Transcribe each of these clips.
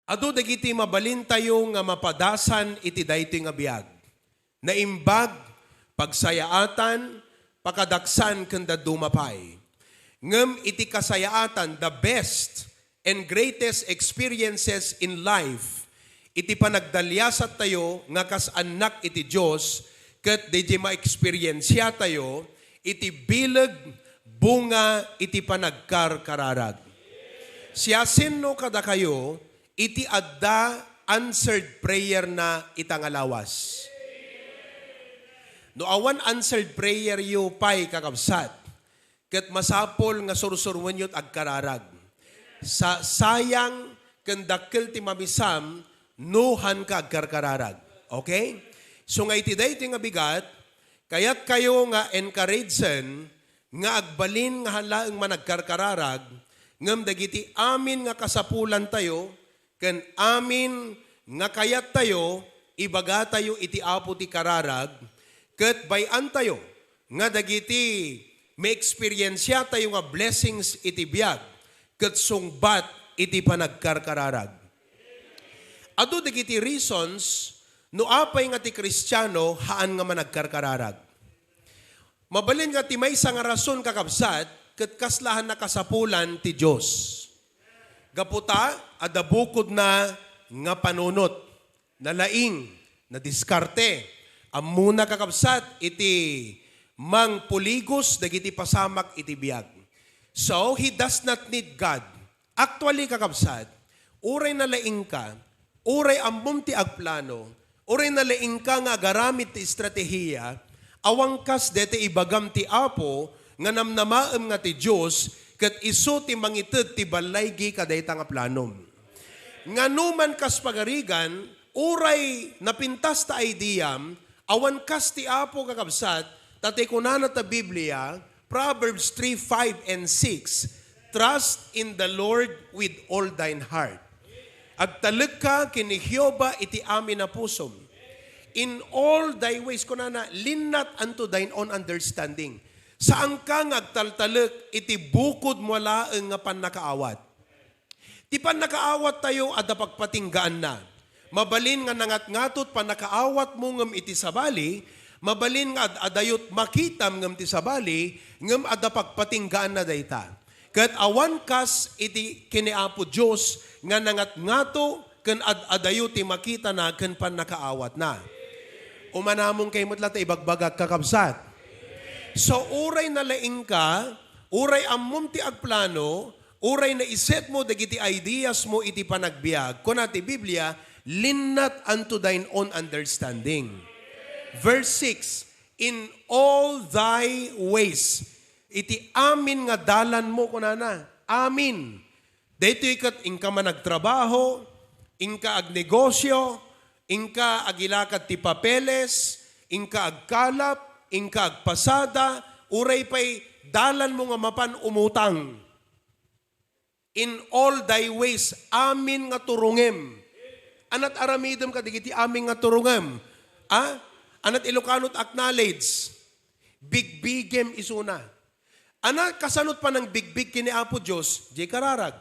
Ado dagiti mabalin tayo nga mapadasan iti daytoy nga biag. Naimbag, pagsayaatan, pakadaksan kanda dumapay. Ngem iti kasayaatan, the best and greatest experiences in life, iti panagdalyasat tayo nga kas anak iti Diyos, ket di ma-experiensya tayo, iti bilag bunga iti panagkarkararag. Siyasin no kada kayo, iti adda answered prayer na itangalawas. No awan answered prayer yu pay kakabsat, ket masapol nga sursurwen yut agkararag. Sa sayang kendakkel ti mamisam, nuhan ka agkarkararag. Okay? So nga iti daytoy nga bigat, kayat kayo nga encourageen, nga agbalin nga halaeng managkarkararag, ngem dagiti amin nga kasapulan tayo, ken amin nga kayat tayo, ibaga tayo iti apo ti kararag, ket bayan tayo, nga dagiti may experiensya tayo nga blessings iti biag, ket sungbat iti panagkarkararag. Ado dagiti reasons, no apay nga ti Kristiyano, haan nga managkarkararag. Mabalin nga ti maysa nga rason kakabsat, ket kaslahan na kasapulan ti Diyos. Gaputa, adabukod na nga panunot, na laing, na diskarte, amuna kakabsat, iti mang puligos, dagiti pasamak, iti biag. So, he does not need God. Actually, kakabsat, uray na laing ka, uray ambom ti agplano, uray na laing ka nga agaramit ti estratehiya, awangkas dete ibagam ti Apo, nga namnamaem nga ti Diyos, ket iso ti mangited ti balaygi kadayta nga planom. Nga numan kas pagarigan, uray napintas ta ideyam, awan kas ti Apo kakabsat, tatay kunana ta Biblia, Proverbs 3, 5, and 6, trust in the Lord with all thine heart. Agtalag ka kini Jehova iti amin na pusom. In all thy ways, kunana, lean not unto thine own understanding. Saan ka ngagtaltalag, iti bukod mo laeng nga panakaawat. Ti panakaawat tayo ada pagpatinggaan na. Mabalin nga nangat-ngatot panakaawat mo ngem iti sabali, mabalin nga adayot makitam ngem ti sabali, ngem ada pagpatinggaan na dayta. Ket awan kas iti kiniapo Dios nga nangat-ngato ken adayot ti makita na ken panakaawat na. Umanamong kay mutla ta ibagbagak kakabsat. So, uray na laing ka, uray ammom ti agplano, uray na iset mo, dagiti ideas mo, iti panagbiag. Kung ti Biblia, lean not unto thine own understanding. Verse 6, in all thy ways, iti amin nga dalan mo, kunana, amin. Dito ikat, inka man nagtrabaho, inka agnegosyo, inka agilakad ti papeles, inka agkalap, inka agpasada, uray pa'y dalan mo nga mapan umutang. In all thy ways, amin nga turungem. Anat aramidem ka, digiti amin nga turungem. Anat Ilocanot acknowledge. Bigbigem isuna. Anat kasanot pa ng bigbig kini Apo Diyos, di kararag.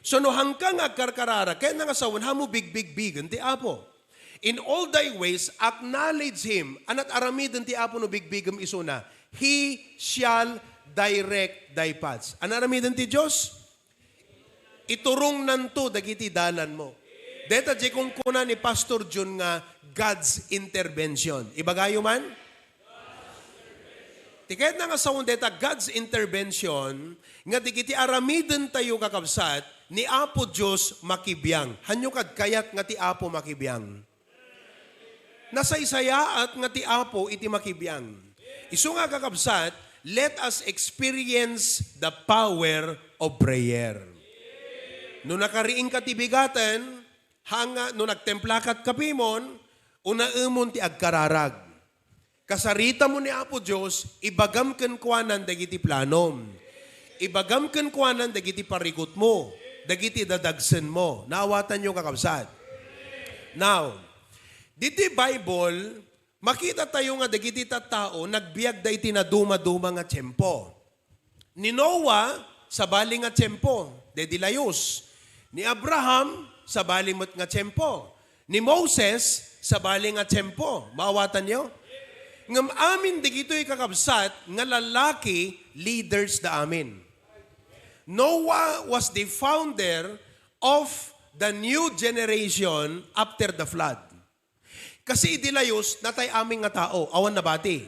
So no hangkang agkarkararag, kaya nga sawan, hamo bigbig-bigan ti Apo. In all thy ways, acknowledge Him. Anat aramidin ti Apo no bigbigam isuna. He shall direct thy paths. Ano aramidin ti Diyos? Iturong nanto dagiti dalan mo. Deta di kung kuna ni Pastor John nga God's intervention. Ibagayo man? Tikayat na nga sa deta God's intervention, nga digiti aramidin tayo kakabsat, ni Apo Diyos makibiyang. Hanyo kad kayat nga ti Apo makibiyang. Nasaysaya at nga ti Apo iti makibiyang. Isu nga kakabsat, let us experience the power of prayer. No nakariing katibigatan, hanga no nagtemplakat kapimon, unaemon ti agkararag. Kasarita mo ni Apo Diyos, ibagam ken kuanan dagiti planom. Ibagam ken kuanan dagiti parigot mo, dagiti dadagsen mo. Naawatan nyo kakabsat. Now, diti Bible, makita tayo nga dagiti tattao, nagbiag da iti na duma-duma nga tiyempo. Ni Noah, sa bali nga tiyempo, dedilayos. Ni Abraham, sa balimot nga tiyempo. Ni Moses sa bali nga tiyempo. Maawatan nyo? Ngam amin digito'y kakabsat nga lalaki leaders da amin. Noah was the founder of the new generation after the flood. Kasi idilayos natay aming nga tao, awan na bati.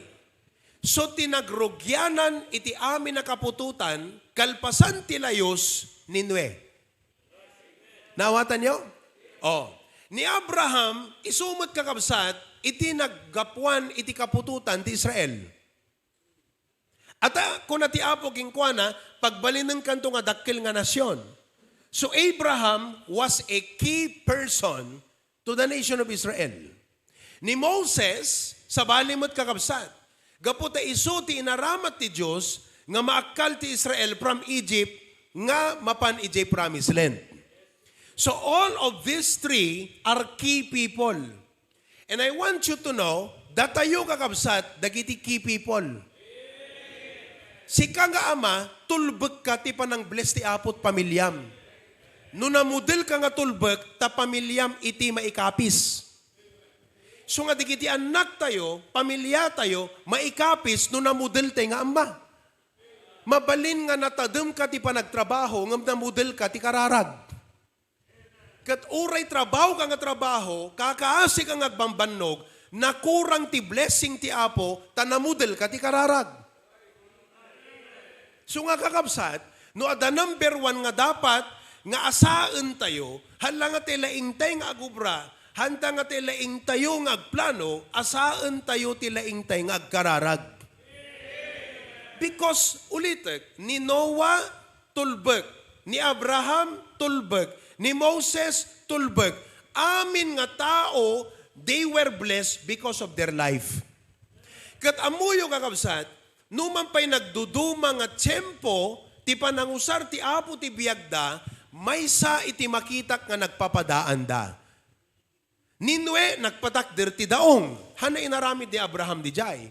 So tinagrogyanan iti amin na kapututan, kalpasan tilayos ni Noe. Naawatan nyo? Oh. Ni Abraham, isumot kakabsat, iti naggapuan iti kapututan ti Israel. At kung nati apo kingkwana, pagbalinang kanto nga dakil nga nasyon. So Abraham was a key person to the nation of Israel. Ni Moses, sa balimot kakabsat, gaputa iso ti inaramat ti Diyos, nga maakal ti Israel from Egypt, nga mapan ijay promised land. So all of these three are key people. And I want you to know that tayo kakabsat, dagiti key people. Si ka nga ama, tulbek ka ti panang bless ti apot pamilyam. No namudel ka nga tulbek, ta pamilyam iti maikapis. So nga digiti anak tayo, pamilya tayo, maikapis no namudel tayo nga ama. Mabalin nga natadem ka ti panagtrabaho, ngam namudel ka ti kararag. Kat uray trabaho ka nga trabaho, kakaasi ka nga bambannog, nakurang ti blessing ti Apo, tanamudel ka ti kararag. So nga kakabsat, no ada number one nga dapat, nga asaan tayo, hala nga tilaing tayo nga agubra, hanta nga tilaing tayo nga agplano, asaan tayo tilaing tayo nga agkararag. Because, ulitek, ni Noah, tulbek, ni Abraham, tulbek, ni Moses, tulbek. Amin nga tao, they were blessed because of their life. Kat amuyo kakabsat, numan pa'y nagduduma nga tiyempo, ti panangusar ti apo ti biyagda, may sa iti makitak nga nagpapadaan da. Ni Noe, nagpatakder ti daong. Hana inaramid ni Abraham di jay.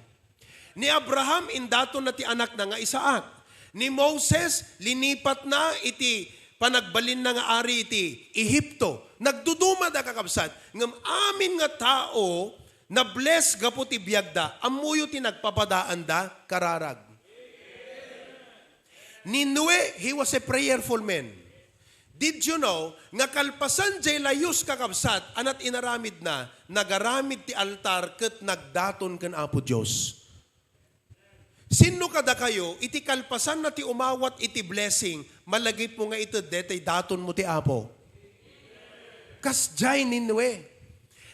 Ni Abraham, indato na ti anak na nga Isaac. Ni Moses, linipat na iti panagbalin na nga ari iti Ehipto. Nagduduma da kakabsat. Ngam amin nga tao na bless gapu ti biyagda. Amuyo ti nagpapadaan da kararag. Ni Noe, he was a prayerful man. Did you know, nga kalpasan jay layos kakabsat, anat inaramid na, nagaramid ti altar ket nagdaton ken Apo Diyos. Sino kada kayo, iti kalpasan na ti umawat iti blessing, malagip mo nga ito, detay daton mo ti Apo. Kas jay ni Noe.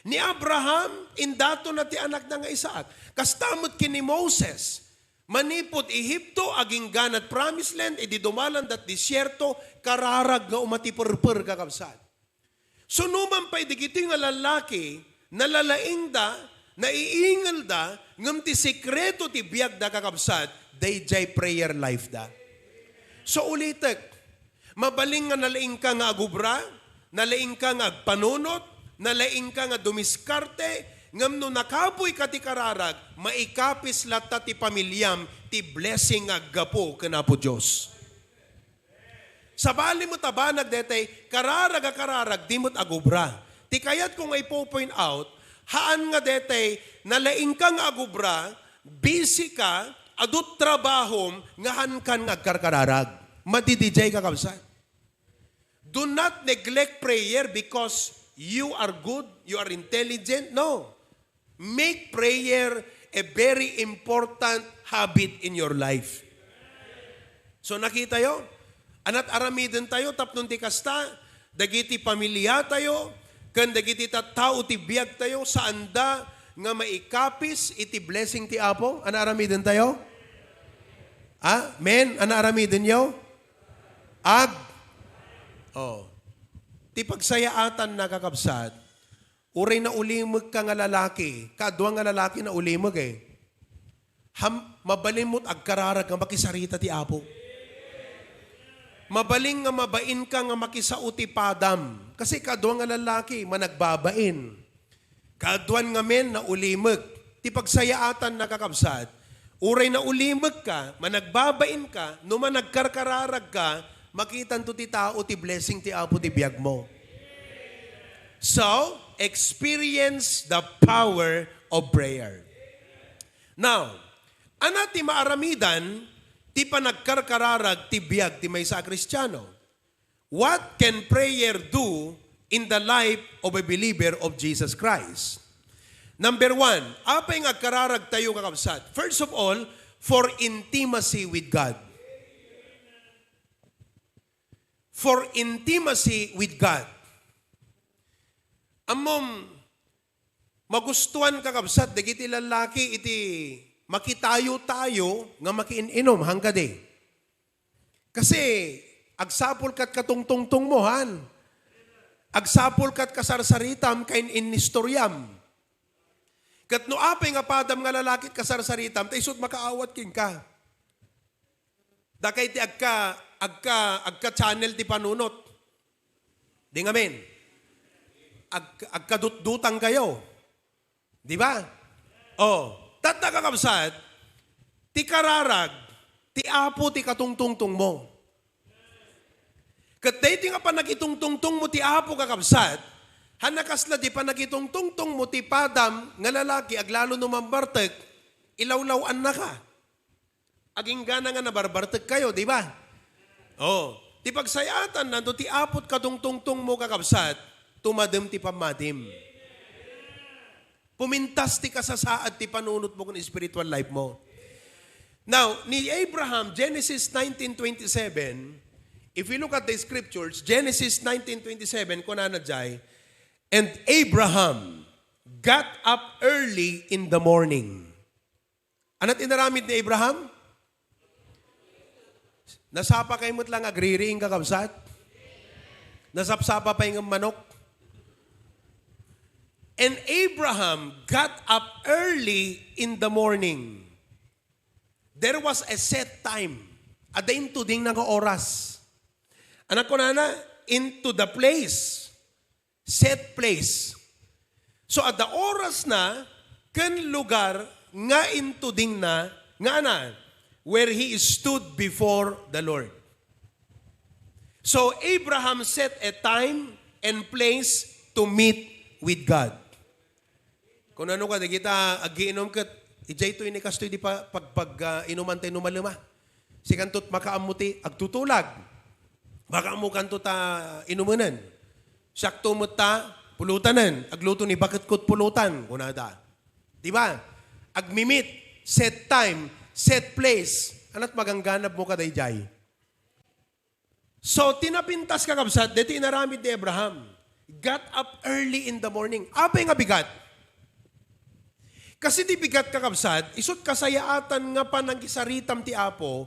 Ni Abraham, indaton na ti anak na nga Isaac. Kas tamot ki ni Moses, manipod Ehipto, aging ganat promised land, edi dumalan dat disyerto, kararag nga umatipurpur kakabsat. So numan pa'y digiti nga lalaki, nalalaing da, naiingal da, ngam ti sekreto ti biyag da kakabsat, day jay prayer life da. So ulitek, mabaling nga nalaing ka nga agubra, nalaing ka nga agpanunot, nalaing ka nga dumiskarte, ngam no nakapoy ka ti kararag, maikapis lata ti pamilyam, ti blessing aggapo kanapo Diyos. Sa bali mo tabanag detay, kararag, di mo't agubra. Ti kayat kung ay po-point out, haan nga detay, nalaing kang agubra, busy ka, adut trabahom, ngahan kan agkarkararag. Madidijay ka kabsat. Do not neglect prayer because you are good, you are intelligent. No. Make prayer a very important habit in your life. So nakita yo? Anat aramiden tayo, tapnon ti kasta, dagiti pamilya tayo, kan dagiti tao ti biyag tayo, sa anda nga maikapis iti blessing ti Apo. Ana aramiden tayo? Men? Ana aramiden yo? Oh. Ti pagsayaatan na kakabsat, uray na ulimag ka nga lalaki, kadwa nga lalaki na ulimag mabalimot agkararag nga makisarita ti Apo. Mabaling nga mabain ka nga makisauti padam. Kasi kadwa nga lalaki, managbabain. Kadwan nga men na ulimag. Ti pagsayaatan na kakabsat, uray na ulimag ka, managbabain ka, no managkarkararag ka, makitan to ti tao ti blessing ti Apo ti biyag mo. So, experience the power of prayer. Now, anati maaramidan, ti panagkarkararag, ti biyag, ti may sa Kristiyano. What can prayer do in the life of a believer of Jesus Christ? Number 1, apay nga kararag tayo kakabsat. First of all, for intimacy with God. For intimacy with God. Amom, magustuhan kakabsat, dagiti lalaki iti makitayo-tayo nga makiininom hangga de. Kasi, agsapol kat katungtungtung mo, han. Agsapol kat kasarsaritam kain inistoryam. Kat no apay nga padam nga lalaki kasarsaritam, taisot makaawat king ka. Dakay ti agka channel ti panunot. Di nga men. Agkadutdutang kayo. Di ba? Oh, tatakakabsat, ti kararag, ti apo ti katungtungtung mo. Kat dahi nga pa nagitungtungtung mo ti apo kakabsat, hanakasla di pa nagitungtungtung mo ti padam nga lalaki aglalo numambartek, ilawlawan na ka. Aging gana nga nabarbartek kayo, di ba? Oh, ti pagsayatan nando ti apot katungtungtung mo kakabsat, tumadem ti pamadim. Pumintas ti kasasaad ti panunot mo kung spiritual life mo. Now, ni Abraham, Genesis 19:27, if you look at the scriptures, Genesis 19:27, kunana jay, and Abraham got up early in the morning. Anat inaramid ni Abraham? Nasapa kayo mo't lang agririing kakabsat? Nasapsapa pa yung manok? And Abraham got up early in the morning. There was a set time. Adain to ding nga oras. Anak ko na, into the place. Set place. So at the oras na, kan lugar nga into ding na, nga na, where he stood before the Lord. So Abraham set a time and place to meet with God. Kung ano ka, di kita agiinom kat, ijay to inikastoy di pa inuman tayo numalima. Si kantot makaamuti, agtutulag. Makaamukan to ta inumunan. Sakto mo ta, pulutanan. Agluto ni bakit kot pulutan. Kunada. Di ba? Agmimit, set time, set place. Anat magangganap mo ka day jay. So, tinapintas kakabsat, dito inaramid ni Abraham. Got up early in the morning. Apay nga bigat. Kasi di bigat kakabsat, isot kasayaatan nga pa ng kisaritam ti Apo,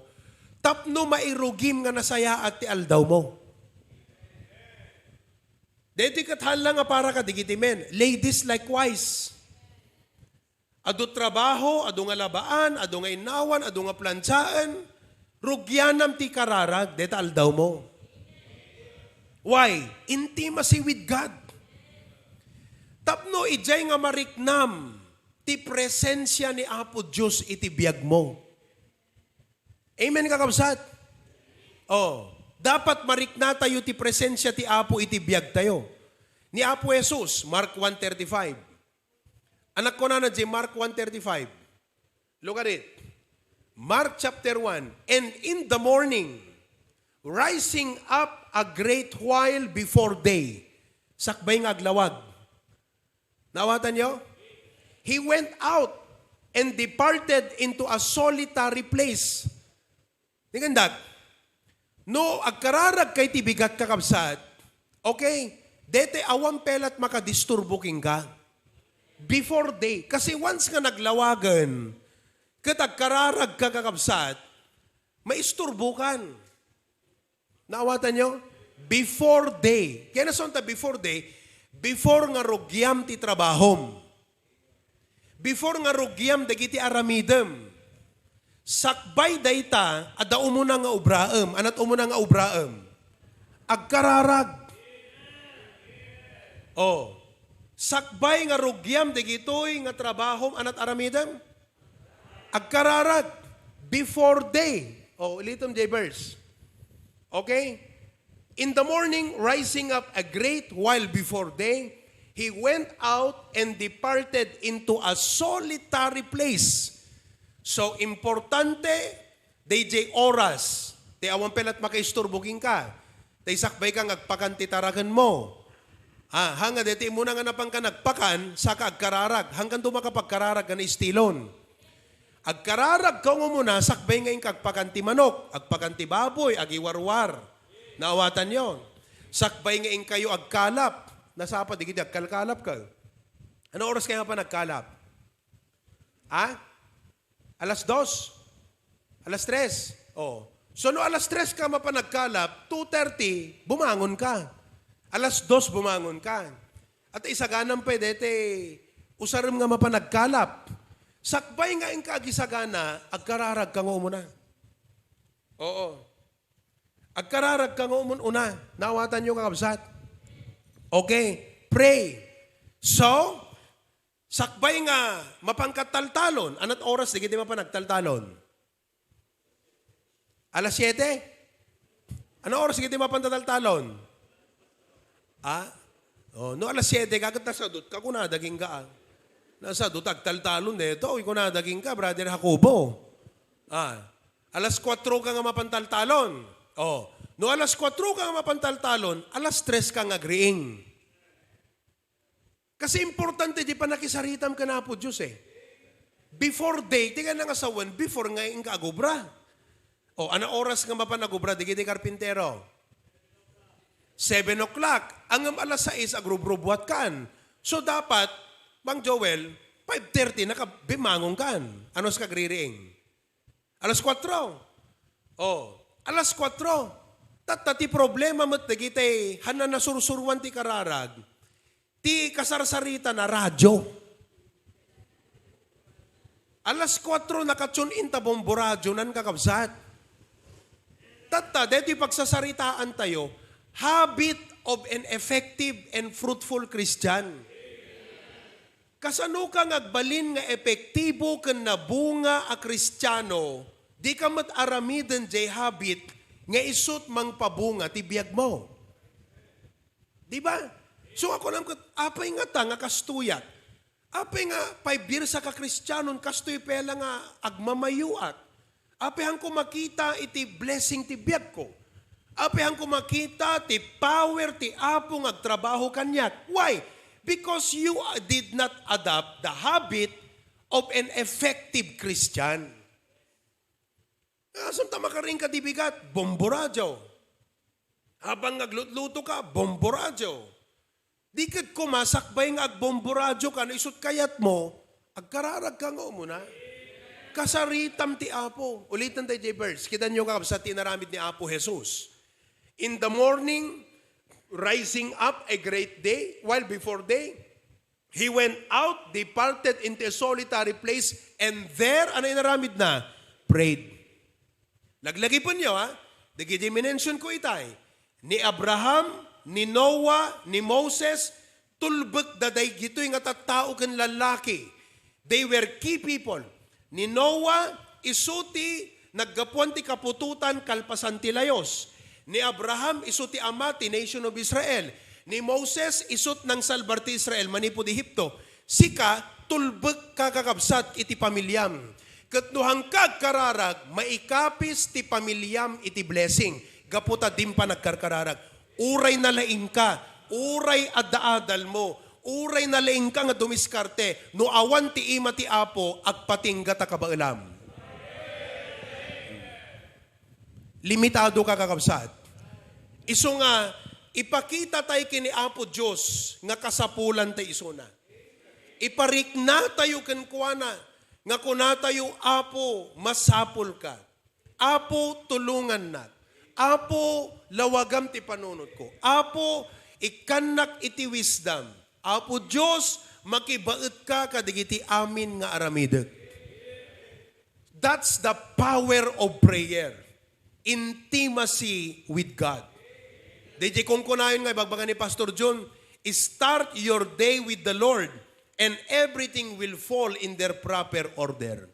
tapno mairugim nga nasayaat ti aldaw mo. Dito kathala nga para ka digitimen. Ladies likewise. Ado trabaho, ado nga labaan, ado nga inawan, ado nga plantsaan, rugyanam ti kararag, dito aldaw mo. Why? Intimacy with God. Tapno ijay nga mariknam, ti presensya ni Apo Diyos iti biyag mo. Amen kakabsat? Oh, dapat marikna tayo ti presensya ti Apo iti biyag tayo. Ni Apo Jesus, Mark 1:35. Anak ko na Mark 1:35. Look at it. Mark chapter 1. And in the morning, rising up a great while before day. Sakbay nga aglawag. Nawatan nyo? He went out and departed into a solitary place. Tingnan no, agkararag kay tibigat kakabsat, okay, dete awang pelat makadisturbo king ka. Before day. Kasi once nga naglawagan, katagkararag ka kakabsat, maisturbukan. Naawatan nyo? Before day. Kaya nasonta before day, before nga rugyam ti trabahom. Before nga rugyam dagiti aramidem. Sakbay dayta, ada umuna nga ubraem. Anat umuna nga ubraem? Agkararag. Oh. Sakbay nga rugyam dagitoy nga trabahom anat aramidem. Agkararag. Before day. Oh, ulitom jay verse. Okay? In the morning, rising up a great while before day, He went out and departed into a solitary place. So, importante, DJ oras. Ti awan pelat makaisturbuking ka. Ti sakbay kang agpakantitaragan mo. Hanga deti muna nga napang ka nagpakan, saka agkararag. Hanggang dumakapagkararag ka na istilon. Agkararag ka mo muna, sakbay ngayon kagpakanti manok, agpakanti baboy, agiwarwar. Naawatan yon. Sakbay ngayon kayo agkalap. Nasapa, di kita agkalkalap ka. Ano oras kaya pa nagkalap? Alas 2. Alas 3. Oh. So no alas 3 ka mapanagkalap, 2:30, bumangon ka. Alas 2, bumangon ka. At isaganang pwede, usarim nga mapanagkalap. Sakbay nga yung kaagisagana, agkararag ka nga umuna. Oo. Agkararag ka nga umuna. Nawatan nyo kakabsat. Okay. Pray. So, sakbay nga mapangkataltalon. Anat oras, di kita mapanagtaltalon? Alas 7? Ano oras, di kita mapantaltalon? No, alas 7, kagat na sa dut, kakuna, daging ka. Nasa dutag taltalon dito, ikaw na daging ka, Brother Jacobo. Alas 4 ka nga mapantaltalon. No alas 4 ka nga mapantaltalon, alas 3 ka nga agreeing. Kasi importante, di pa nakisaritam ka na po Diyos Before day, di ka na nga sawan, before nga yung kaagubra. Ano oras nga mapanagubra, di kita karpintero? 7 o'clock. Ang alas 6, agrubrubuat kan. So dapat, Bang Joel, 5:30, nakabimangon kan. Ano sa kagririing? Alas 4. Alas 4. Tatati problema mo't nagitay, hanan na sursuruan ti kararag, ti kasarsarita na radyo. Alas 4, nakatsun inta bomboradyo nan kakabsat. Deti pagsasaritaan tayo, habit of an effective and fruitful Christian. Kasano ka ngagbalin nga epektibo ken nabunga a Kristiyano, di ka mat-aramiden jay habit nga isut mang pabunga ti biyag mo. Di ba? So ako nam kat apay nga ta nga kastuyat. Apay nga 5 years sa ka-Kristiyanon kastoy pela nga agmamayuat. Apay hang kumakita iti blessing ti biyag ko. Apay hang kumakita ti power ti apong agtrabaho kanyak. Why? Because you did not adopt the habit of an effective Christian. Samta makaring ka dibigat, bomboradyo. Habang naglutluto ka, bomboradyo. Di kad kumasakbay nga agbomboradyo ka, na isut kayat mo, agkararag ka nga muna. Kasaritam ti Apo. Ulitan tayo, J-Birds. Kita nyo ka sa tinaramid ni Apo Jesus. In the morning, rising up a great day, while before day, he went out, departed into a solitary place, and there, ano yung naramid na? Prayed. Naglagi po niyo, Nag-i-mention ko itay. Ni Abraham, ni Noah, ni Moses, tulbek daday gito yung tattao kan lalaki. They were key people. Ni Noah, isuti, naggapuan ti kapututan, kalpasan ti layos. Ni Abraham, isut ti ama, ti nation of Israel. Ni Moses, isut ng salbar ti Israel, manipod Ehipto. Sika, tulbek kakakabsat iti pamilyam. Katnuhang kagkararag, maikapis ti pamilyam iti blessing. Gaputa din pa nagkarkararag. Uray na laing ka, uray addaadal mo, uray na laing ka nga dumiskarte, no awan ti ima ti Apo, agpatingga ta kabailam. Limitado ka kakabsat. Iso nga, ipakita tayo kini Apo Diyos nga kasapulan tayo iso na. Iparik na tayo kenkwana nga kuna tayo Apo masapul ka. Apo tulungan na. Apo lawagam ti panunod ko. Apo ikanak iti wisdom. Apo Diyos makibaet ka kadigiti amin nga aramidek. That's the power of prayer. Intimacy with God. DJ kung kunayon nga, ibagbaga ni Pastor John, start your day with the Lord and everything will fall in their proper order.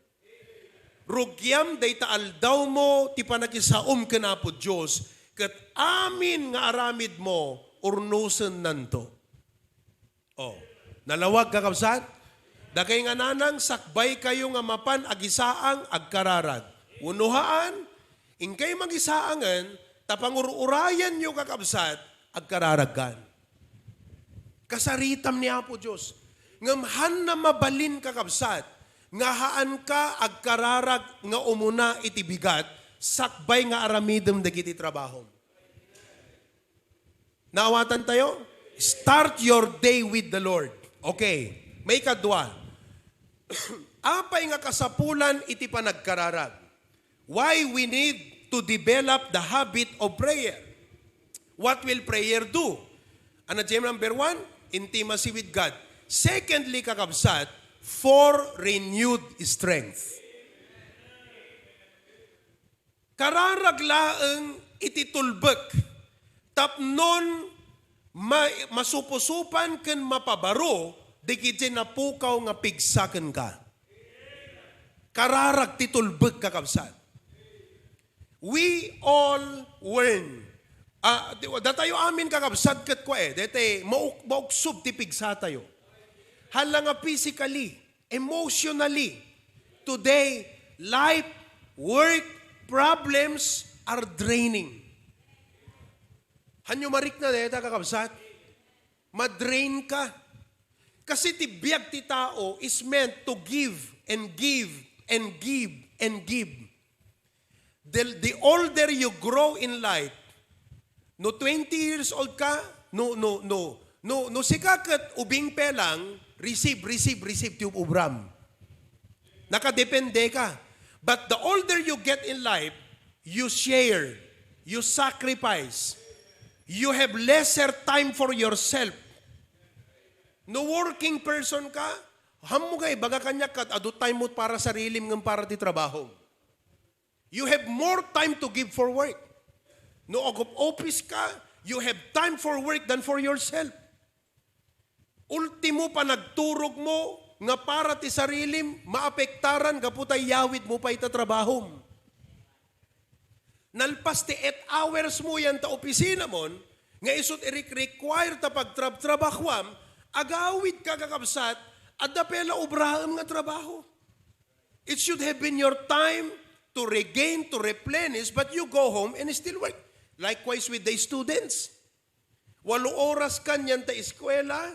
Rugyam day taal daw mo, ti panakisaom ka na po Diyos, kat amin nga aramid mo, urnusen nanto. Oh, nalawag kakabsat. Dakay nga nanang sakbay kayo nga mapan agisaang agkararag. Unuhaan, ingkay magisaangan, tapangururayan nyo kakabsat, agkararagan. Kasaritam ni Apo Diyos. Ngamhan na mabalin kakabsat, ngahaan ka agkararag nga umuna itibigat, sakbay nga aramidem dagiti trabaho. Naawatan tayo? Start your day with the Lord. Okay, may kadwa. Apay nga kasapulan iti panagkararag. Why we need to develop the habit of prayer. What will prayer do? Ano number 1? Intimacy with God. Secondly, kakabsat, for renewed strength. Kararaglaang ititulbek, tapnon masupusupan ken mapabaro, di kiti napukaw nga pigsaken ka. Kararag titulbek kakabsat. We all learn. Datayo amin kakabsat kat ko dete mauksub ti pigsa tayo. Hala nga physically, emotionally, today, life, work, problems are draining. Hanyo marik na deta kakabsat, madrain ka. Kasi ti biyag ti tao is meant to give and give and give and give. The older you grow in life, no 20 years old ka, no sikakat ubing pelang, receive ti ubram. Nakadepende ka. But the older you get in life, you share, you sacrifice, you have lesser time for yourself. No working person ka, hamugay, baga kanya kat, adu time mo para sarilim ng para ti trabaho. You have more time to give for work. No ogop office ka, you have time for work than for yourself. Ultimo pa nagturog mo, nga para ti sarilim, maapektaran, kaputay yawid mo pa itatrabahom. Nalpas ti 8 hours mo yan ta opisina mon, nga isot require ta pagtrabahuam, agawid ka kakabsat, at dapela ubraham nga trabaho. It should have been your time to regain, to replenish, but you go home and still work. Likewise with the students. 8 oras kanyan ta eskwela,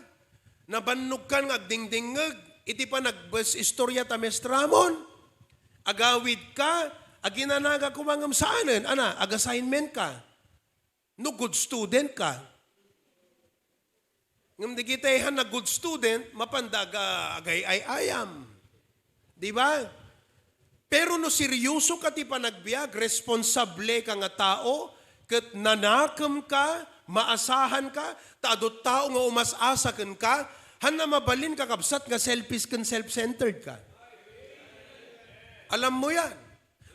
nabannog kan agdingdingag, iti pa nagbas-istorya ta mestramon, agawid ka, aginanaga kumangam saanan, ag-assignment ka, no good student ka. Ngam di kitayhan na good student, mapandaga agay ayam. Di ba? Pero no seryoso ka ti panagbiag, responsable ka nga tao, kat nanakam ka, maasahan ka, taadot tao nga umasasakan ka, han na mabalin ka kapsat nga selfish kan self-centered ka. Alam mo yan.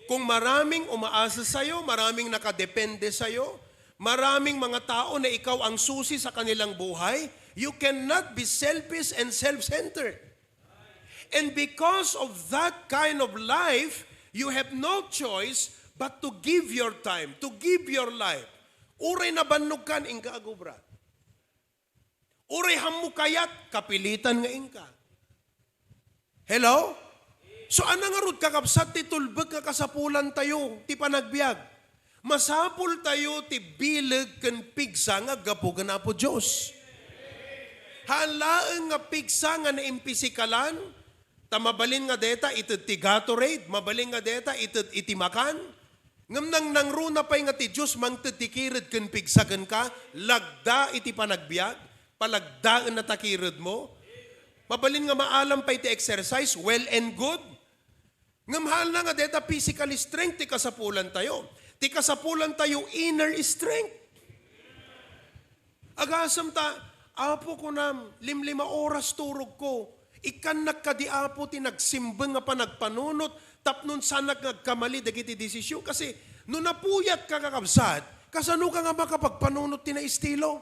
Kung maraming umaasa sa'yo, maraming nakadepende sa'yo, maraming mga tao na ikaw ang susi sa kanilang buhay, you cannot be selfish and self-centered. And because of that kind of life, you have no choice but to give your time, to give your life. Uray na banugan, ingka agubra. Uray hamukayat, kapilitan nga ingka. Hello? So anang arod kakapsat ti tulbeg ka kasapulan tayo, ti panagbiag. Masapul tayo ti bileg ken pigsa nga gapugan Apo Diyos. Halaan nga pigsa nga naimpisikalan, tamabalin nga deta ited ti Gatorade, mabalin nga deta ited iti makan, ngam nang runa pay nga ti Diyos mang titikirid ken pigsagan ka, lagda iti panagbiag, palagdaan na takirid mo, mabalin nga maalam pa iti exercise, well and good, ngam hal na nga deta physical strength, ti kasapulan tayo. Ti kasapulan tayo inner strength. Agasam ta, Apo ko nam, 5 oras turog ko. Ikan nagkadi Apo ti nagsimbeng nga pa nagpanunot, tapnon sanak nagkamali dagiti desisyon. Kasi no napuyat ka kakabsat, kasano ka nga makapagpanunot ti na estilo?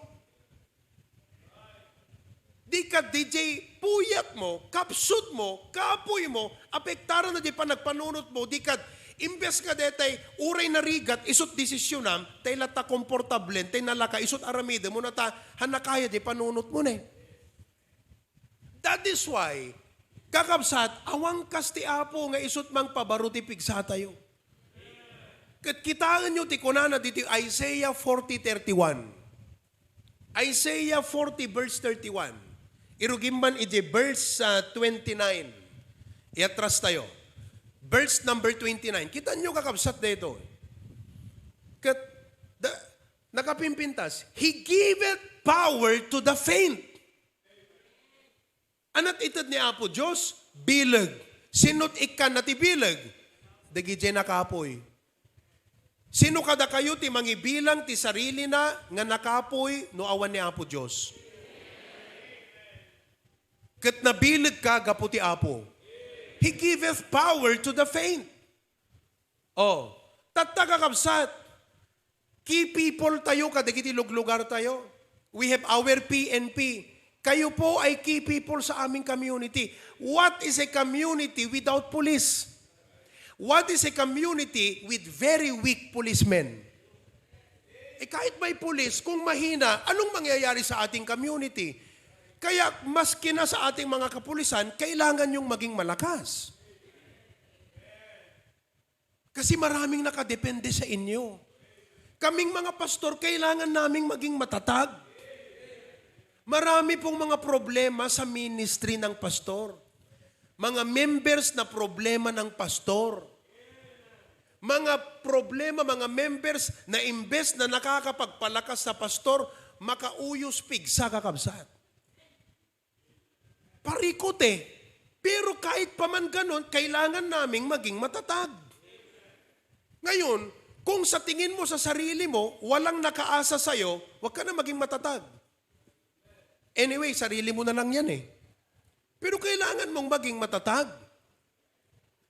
Di ka DJ, puyat mo, kapsut mo, kapoy mo, apektaran na di pa nagpanunot mo, di ka, imbes ka detay, uray na rigat, isot desisyonam, tay lata komportablen, tay nalaka, isot aramide mo na ta, hanakaya di panunot mo na. That is why, kakabsat, awang kasti apo nga isut mang pabaruti pigsa tayo. Kat kitaan nyo ti kunana dito Isaiah 40:31. Isaiah 40 verse 31. Irugimban iti verse 29. Iatras tayo. Verse number 29. Kita nyo kakabsat dito. Kat, nakapimpintas, He giveth power to the faint. Anat itad ni Apo Diyos, bilag. Sinot ikan na ti bilag. Dagi dyan nakapoy. Sino kada kayo ti mangibilang ti sarili na nga nakapoy no awan ni Apo Diyos. Kat nabilag ka gapo ti Apo. He giveth power to the faint. Oh, tatakakabsat. Key people tayo, kadagiti lugar tayo. We have our PNP. Kayo po ay key people sa aming community. What is a community without police? What is a community with very weak policemen? Kahit may police, kung mahina, anong mangyayari sa ating community? Kaya maski na sa ating mga kapulisan, kailangan yung maging malakas. Kasi maraming nakadepende sa inyo. Kaming mga pastor, kailangan naming maging matatag. Marami pong mga problema sa ministry ng pastor. Mga members na problema ng pastor. Mga problema, mga members na imbes na nakakapagpalakas sa pastor, makauyos pigsa kakabsat. Parikot eh. Pero kahit pa man ganon, kailangan naming maging matatag. Ngayon, kung sa tingin mo sa sarili mo, walang nakaasa sa'yo, huwag ka na maging matatag. Anyway, sarili mo na lang yan eh. Pero kailangan mong maging matatag.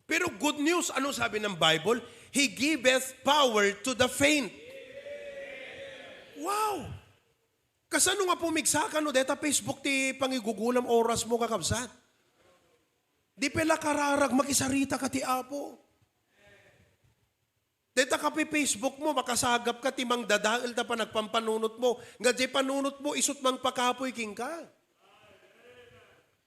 Pero good news, ano sabi ng Bible? He giveth power to the faint. Wow! Kasano nga pumigsa ka no, deta Facebook ti pangigugulam oras mo kakabsat. Di pala kararag makisarita ka ti Apo. Deta ka pi Facebook mo, makasagap ka ti mang dadail ta pa nagpampanunot mo. Nga di panunot mo, isut mang pakapoy king ka.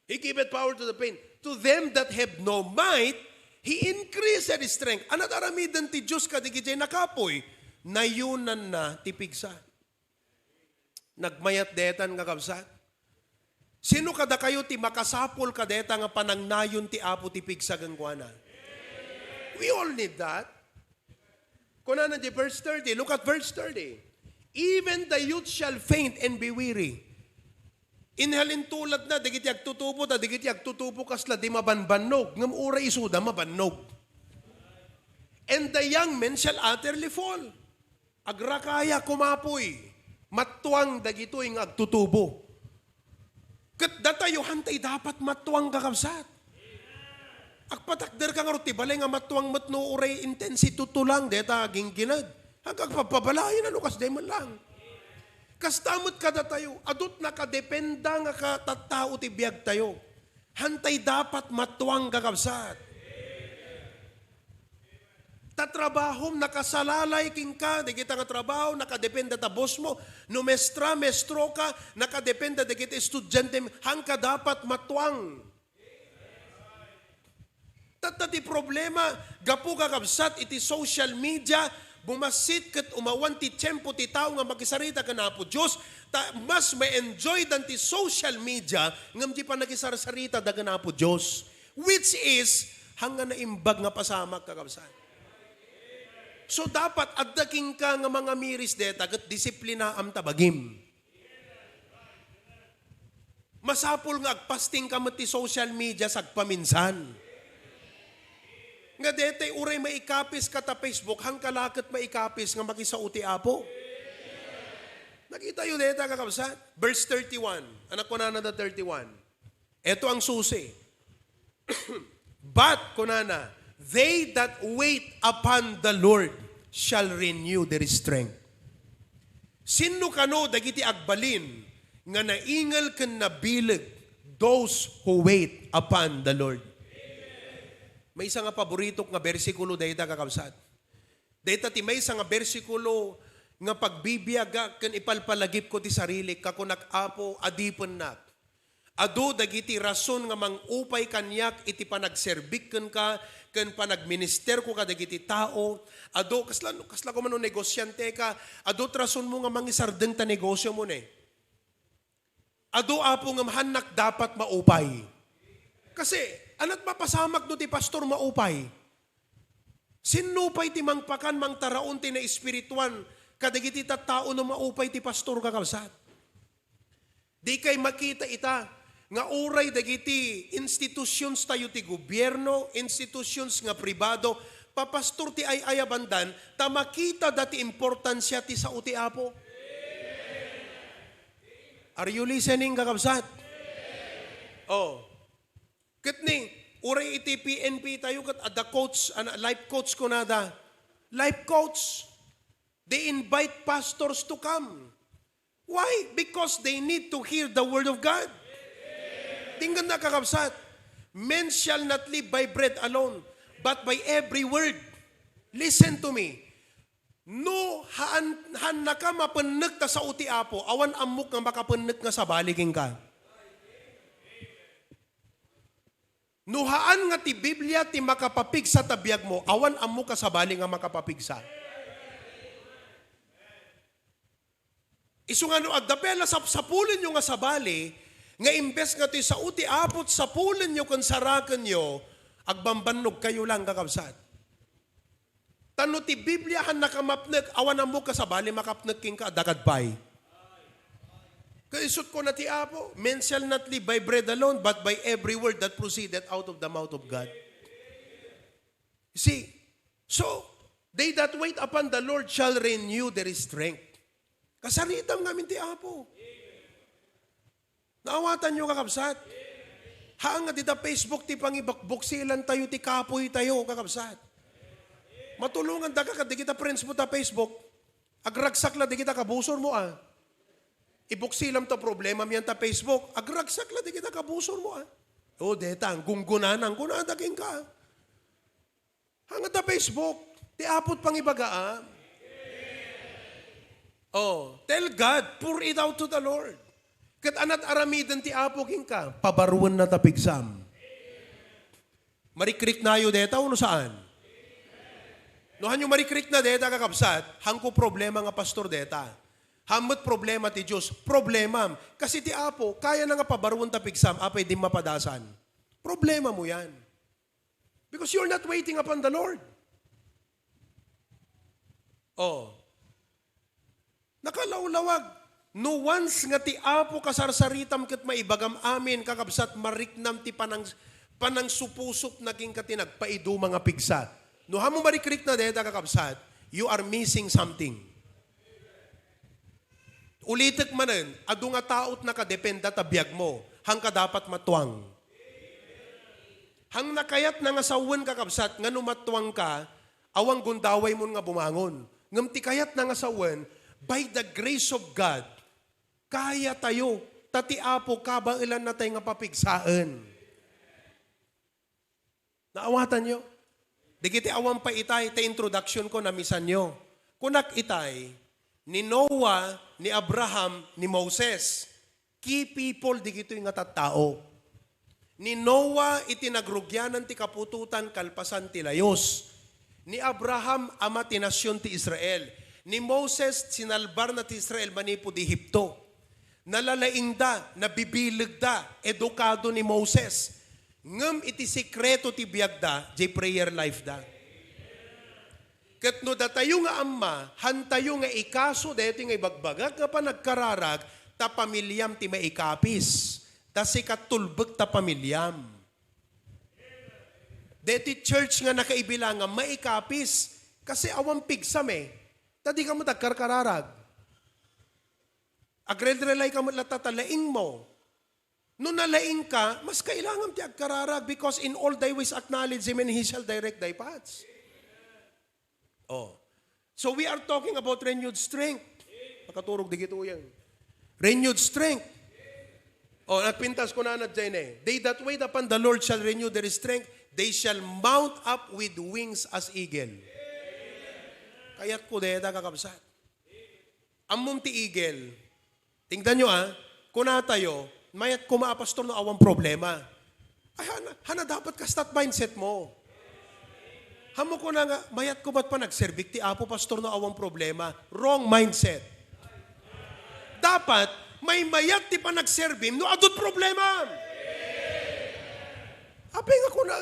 He giveth power to the faint. To them that have no might, He increased their strength. Anat aramidan ti Diyos ka, di gijay nakapoy, nayunan na ti pigsa. Nagmayat detan nga kabsat. Sino kada kayo ti makasapol ka deta nga panangnayon ti Apo ti pigsa gangkuana? We all need that. Kuna na di verse 30, look at verse 30. Even the youth shall faint and be weary. Inhalin tulad na, digit yag tutubo ta, digit yag tutubo kasla, di mabanbanog. Ngam ura isuda, mabannog. And the young men shall utterly fall. Agrakaya kumapoy. Matuang dagito yung agtutubo. Kat datayo hantay dapat matuang kakabsat. Agpatakder ka nga ruti, balay nga matuang matno uray intensi tutulang, deta ginginad. Hanggang papabalayan, ano kas man lang. Kastamot kada tayo, adot nakadependa nga katatao ti biyag tayo. Hantay dapat matuang kakabsat. Tatrabahom, nakasalalay king ka, di kita nga trabaho, nakadependa ta boss mo, no mestro ka, nakadependa di kita estudyante, hangka dapat matuang. Tatati problema, gapu kakabsat, iti social media, bumasit kat umawan ti tiyempo ti tao nga makisarita ka na po Diyos, mas may enjoy dan ti social media ngam di pa nakisarita daga na po Diyos. Which is, hanga na imbag nga pasamak kakabsat. So dapat addaking ka nga mga miris deta kat disiplina am tabagim. Masapul nga agpasting ka ti social media sagpaminsan. Nga dete uray maikapis ka ta Facebook, hang kalakot maikapis nga makisauti Apo. Nakita yun deta kakabsat. Verse 31. Anak ko na 31. Ito ang susi. But, kunana, they that wait upon the Lord shall renew their strength. Sino kano dagiti agbalin nga naingal ken nabilag those who wait upon the Lord. May isa nga paborito nga bersikulo dayta kakabsat. Dayta ti may isa nga bersikulo nga pagbibiyaga ken ipalpalagip ko ti sarili kako nak-apo adipon nak. Ado dagiti rason nga mangupay kanyak iti panagserbik ka, ken panagminister ko ka dagiti tao. Ado kasla ko man negosyante ka, ado rason mo nga mangisardeng ta negosyo mo ne. Ado apo nga mahanak dapat maupay. Kasi anat mapasamak do ti pastor maupay. Sinupay ti mangpakan mangtaraon ti na espirituan kadagiti tattao no maupay ti pastor kakabsat. Di kay makita ita nga uray dagiti institutions tayo ti gobyerno, institutions nga pribado, papastor ti ay ayabandan, ta makita dati importansya ti sao ti Apo. Are you listening kakabsat? Oh. Katning, uray iti PNP tayo kat ada coach, life coach ko nada. Life coach. They invite pastors to come. Why? Because they need to hear the word of God. Tingnan na kakabsat. Men shall not live by bread alone, but by every word. Listen to me. No, han na ka mapanag ta sa uti Apo, awan amok nga makapanag nga sa baliging ka. Nuhaan nga ti Biblia ti makapapig sa tabiyag mo, awan amok ka sa bali nga makapapigsa. Isu nga no, agdapela sapulin nyo nga sa bali, nga imbes nga ti sa uti apot sapulin nyo kung sarakan nyo, agbambanog kayo lang kakabsat. Tano ti Biblia han nakamapnek, awan amok ka sa bali makapnek king ka adakadpay. Kaisot ko na ti Apo, men shall not live by bread alone, but by every word that proceeded out of the mouth of God. You see, so, they that wait upon the Lord shall renew their strength. Kasaritam namin ti Apo. Naawatan nyo kakabsat. Haan nga dita Facebook ti pangibakbok silan tayo ti kapoy tayo kakabsat. Matulungan da ka di kita friends mo ta Facebook. Agragsak la di kita kabusor mo Ibuksilam to problema miyan ta Facebook. Agragsak la di kita kabusor mo O deta, ang gunggunanan ko na daging ka. Hanga ta Facebook. Ti apot pangibaga tell God, pour it out to the Lord. Kat anat aramidan ti Apo king ka, pabaruan na tapigsam. Marikrik na yo deta, uno saan? No hanyo marikrik na deta kakabsat, hangko problema nga pastor deta. Hamot problema ti Diyos, problemam. Kasi ti Apo, kaya na nga pabaruan tapigsam, apay di mapadasan. Problema mo yan. Because you're not waiting upon the Lord. Nakalawlawag. No once nga ti Apo kasarsaritam ket maibagam amin kakabsat mariknam ti panang supusop naging katinag paidu mga pigsa. No hamo marikrik na deta kakabsat, you are missing something. Ulitek manen, adu nga taot nakadependa ta biag mo, hang ka dapat matuang. Hang nakayat na nga sawen kakabsat nga numattuang ka, awang gundaway mo nga bumangon. Ngam ti kayat na nga sawen, by the grace of God, kaya tayo, tati Apo, kabailan na tayo nga papigsaan. Naawatan nyo? Di kiti awang pa itay, ta introduction ko na misan nyo. Kunak itay, ni Noah, ni Abraham, ni Moses. Key people, di kito yung tattao. Ni Noah, itinagrugyanan ti kapututan, kalpasan ti layos. Ni Abraham, ama ti nasyon ti Israel. Ni Moses, sinalbar na ti Israel manipo di Hipto. Nalalaing da, nabibilig da, edukado ni Moses. Ngem iti sekreto ti biag da, jay prayer life da. Ket no datayo nga amma, hantayo nga ikaso, deti nga ibagbagag, nga pa nagkararag, ta pamilyam ti maikapis. Ta si katulbeg ta pamilyam. Deti church nga nakaibilang nga maikapis, kasi awang pigsam Tadi ka mo tagkarkararag. Agrel-relay ka mo latatalaing mo. Nung nalaing ka, mas kailangan ti agkararag because in all thy ways acknowledge him and he shall direct thy paths. So we are talking about renewed strength. Makaturog digito yan. Renewed strength. Nagpintas ko na dyan They that wait upon the Lord shall renew their strength. They shall mount up with wings as eagle. Kayat ko deta kakabsat. Amom ti eagle. Tingnan nyo kuna tayo, mayat ko Pastor no awang problema. Ay, hana dapat ka start mindset mo. Hamo ko na nga, mayat ko ba't pa nagservik ti Apo, Pastor, na awang problema? Wrong mindset. Dapat, may mayat ti pa nagservim, no adot problema. Apay nga ko na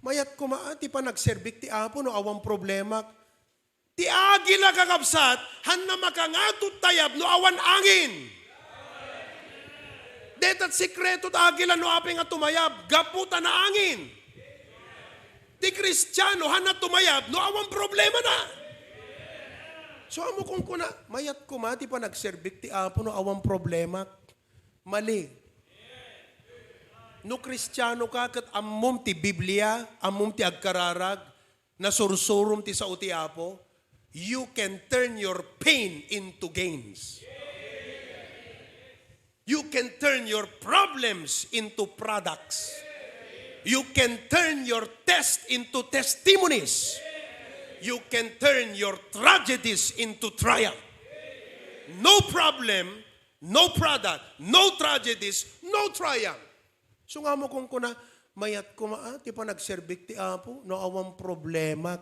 mayat ko ti pa nagservik ti Apo, no awang problema. Ti agila kakabsat, han na makangatot tayab, no awan angin. Detat sikreto ta agila, no apay nga tumayab, gaputa na angin. Di Kristiyano, hanat tumayab, no awang problema na. So amo kung kuna, mayat ko mati pa nagserbik ti Apo, no awang problema. Mali. No Kristiyano ka, kat amom ti Biblia, amom ti agkararag, na sursurum ti sao ti Apo, you can turn your pain into gains. You can turn your problems into products. You can turn your test into testimonies. You can turn your tragedies into triumph. No problem, no product, no tragedies, no triumph. So nga mo kung kuna, mayat ko ti pa nagserbik ti Apo, no awang problema.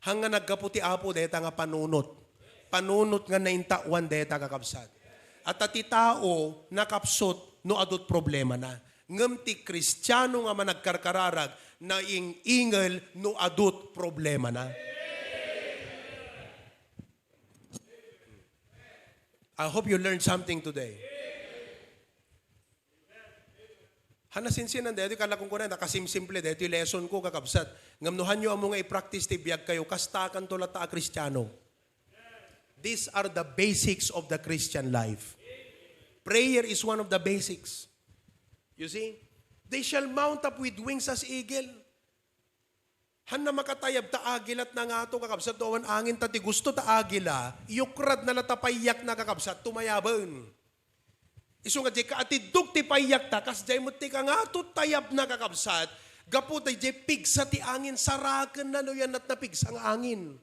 Hanga naggapo ti Apo, deta nga panunot. Panunot nga naintawan, deta kakabsat. At ti tao, nakapsot, no adot problema na. Ngam ti Kristiyano nga managkarkararag na ingel no adut problema na. I hope you learned something today. Hanasinsinan dito, kala kong kuna, nakasimsimple dito yung lesson ko kakabsat. Ngamnuhan nyo ang mga i-practice ti biyag kayo, kastakan to lata a Kristiyano. These are the basics of the Christian life. Prayer is one of the basics. You see? They shall mount up with wings as eagle. Han na makatayab ta agilat na nga ito kakabsat doon angin tati gusto ta agila, yukrad na latapayak na kakabsat tumayabon. Iso nga di ka atidug ti payak ta, kas jay mo ti ka nga ito tayab na kakabsat, gapu tay jay pigsa ti angin, sarakan na no yan at napigsa ang angin.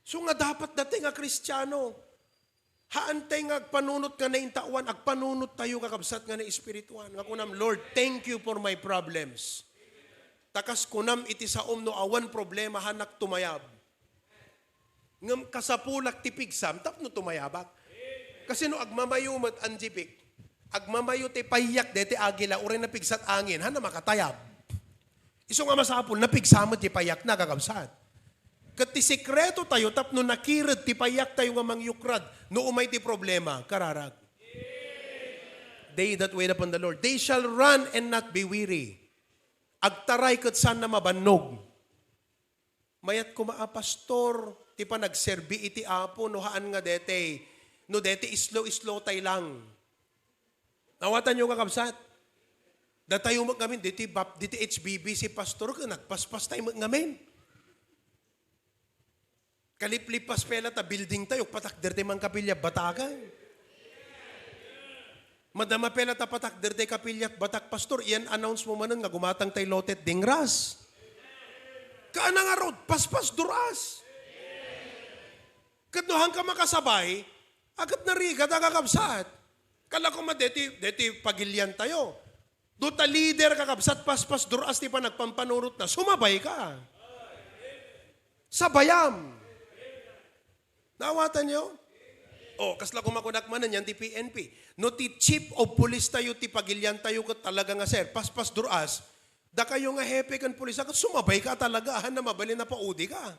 So nga dapat dati nga Kristiyano, haantay nga agpanunot nga na intawan, agpanunot tayo kakabsat nga na espirituan. Nga kunam, Lord, thank you for my problems. Takas kunam iti sa no awan problema hanak tumayab. Ngam kasapulak tipigsam, tap no tumayabak. Kasi no agmamayumat anjipik, agmamayo ti payak deti agila, uray na pigsat angin, hana makatayab. Iso nga masapul, napigsamot ti payak na kakabsat. Kat ti sekreto tayo, tapno nakirad, ti payak tayo nga mangyukrad, no umay ti problema, kararag. They that wait upon the Lord, they shall run and not be weary. Agtaray kat saan na mabanog. Mayat ko Pastor, ti pa nagserbi iti Apo, no haan nga dete, no dete islo-islo tay lang. Nawatan nyo kakabsat. Datayo magamin, diti HBB si Pastor, nagpaspas tayo magamin. Kaliplipas pela ta building tayo, patakder te mang kapilya batakan. Madama pela ta patakder te kapilya batak pastor, iyan announce mo manan nga gumatang tay lotet dingras. Kaana nga road, paspas duras. Kadnohan ka makasabay, agat nariga da kakabsat. Kala ko deti pagilyan tayo. Duta leader kakabsat, paspas duras ti pa nagpampanurot na, sumabay ka. Sabayam. Nawatan nyo? O, kasla kumakunak manan yan ti PNP. No ti chief of police tayo, ti pagilyan tayo kat talaga nga sir, paspas duras, da kayo nga hepe kan pulis, kat sumabay ka talaga, na mabali na paudi ka.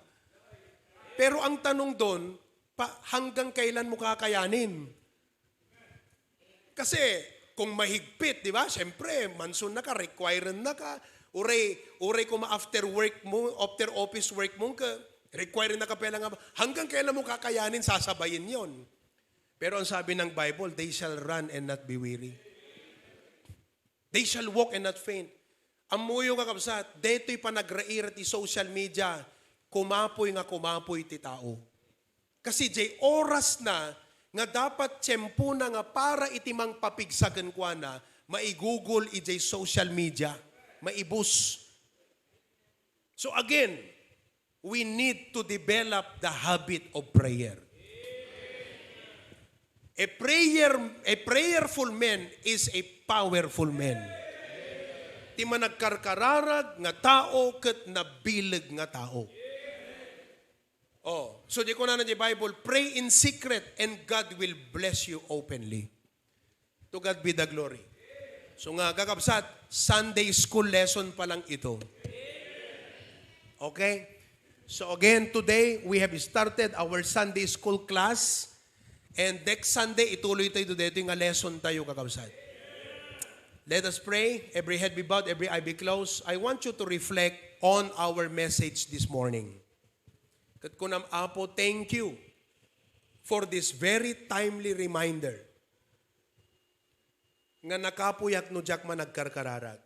Pero ang tanong doon, hanggang kailan mo kakayanin? Kasi, kung mahigpit, di ba? Siyempre, mansun na ka, required na ka, uray kung after work mo, after office work mo ka, require na kapela nga, hanggang kailan mo kakayanin, sasabayin yon. Pero ang sabi ng Bible, they shall run and not be weary. They shall walk and not faint. Amuyo kakabsat, deto'y panagraira ti social media, kumapoy ti tao. Kasi jay oras na, nga dapat tiyempo na nga para itimang papigsagan kwa na, maigugol ijay social media, maibus. So again, we need to develop the habit of prayer. A prayerful man is a powerful man. Ti managkarkararag nga tao ket nabileg nga tao. Oh, so di ko na di Bible, pray in secret and God will bless you openly. To God be the glory. So nga kakabsat, Sunday school lesson pa lang ito. Okay? So again, today we have started our Sunday school class. And next Sunday, ituloy tayo dito yung lesson tayo kakabsat. Let us pray. Every head be bowed, every eye be closed. I want you to reflect on our message this morning. Kat kunam apo, thank you for this very timely reminder nga nakapuyak no jak man nagkarkararag.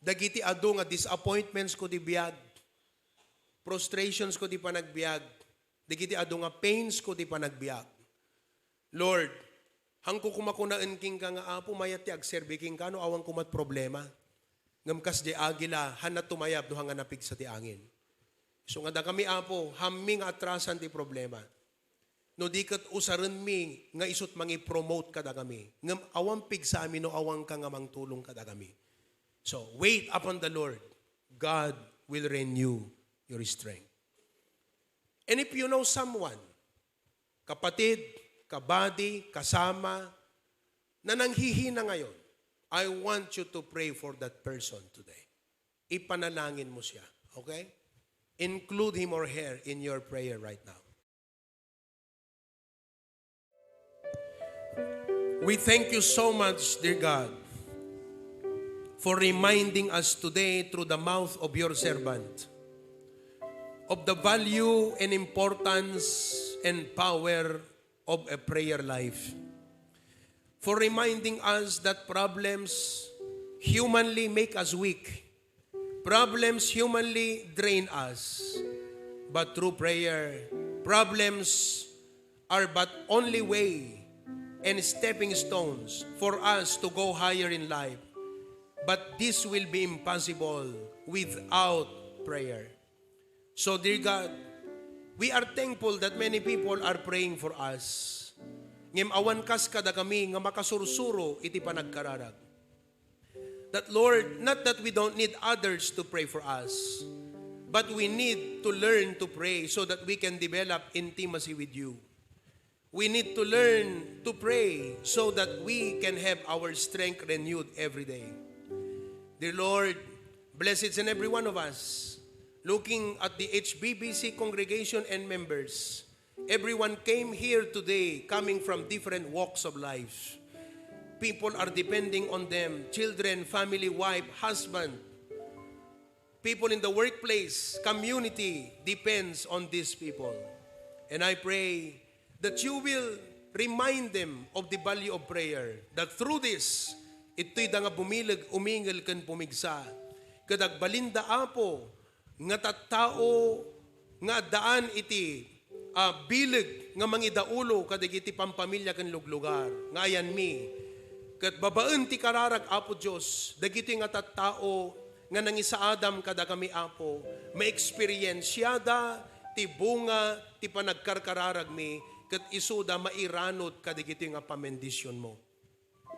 Dagiti ado nga disappointments ko di biyag, frustrations ko di panagbiag, dagiti ado nga pains ko di panagbiag. Lord, hangko kumakunaan king ka nga apo, mayat ti agserbi king ka, no awang kumat problema. Ngamkas di agila, hanat tumayab, no hanga napig sa ti angin. So nga da kami apo, haming atrasan ti problema. No di kat usaran mi, nga isut mangi promote kada kami. Ngam awang pig sa amin, no awang ka nga mangtulong kada kami. So wait upon the Lord. God will renew your strength. And if you know someone, kapatid, kabady, kasama, na nanghihina ngayon, I want you to pray for that person today. Ipanalangin mo siya. Okay? Include him or her in your prayer right now. We thank you so much, dear God, for reminding us today through the mouth of your servant of the value and importance and power of a prayer life. For reminding us that problems humanly make us weak. Problems humanly drain us. But through prayer, problems are but only way and stepping stones for us to go higher in life. But this will be impossible without prayer. So, dear God, we are thankful that many people are praying for us. Ngem awan kas kada kami nga makasursuro iti panagkararag. That Lord, not that we don't need others to pray for us, but we need to learn to pray so that we can develop intimacy with you. We need to learn to pray so that we can have our strength renewed every day. Dear Lord, bless each and every one of us. Looking at the HBBC congregation and members, everyone came here today coming from different walks of life. People are depending on them, children, family, wife, husband. People in the workplace, community depends on these people. And I pray that you will remind them of the value of prayer, that through this, ito'y da nga bumilag, umingal kan pumigsa. Kadag balinda apo, nga tattao nga daan iti bilig nga mangidaulo kadigiti pampamilya ken luglugar nga ayan mi ket babaen ti kararag apo Dios dagiti nga tattao nga nangisaadam kada kami apo maeksperiensyada ti bunga ti panagkarkararag mi ket isuda mairanod kadigiti nga pamendisyon mo.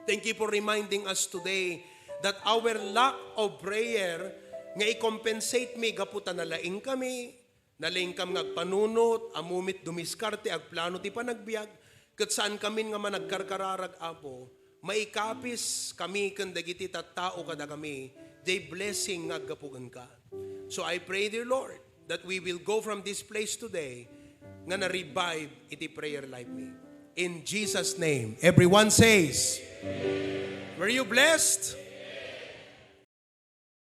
Thank you for reminding us today that our lack of prayer nga i-compensate mi gaputa na laing kami, na laing kam ngagpanunot, amumit dumiskarte, ag plano ti panagbiag, kat saan kami nga managkarkararag apo, maikapis kami kandagiti tattao kada kami, day blessing ngagapugan ka. So I pray, dear Lord, that we will go from this place today, nga na-revive iti prayer life mi. In Jesus' name, everyone says, were you blessed?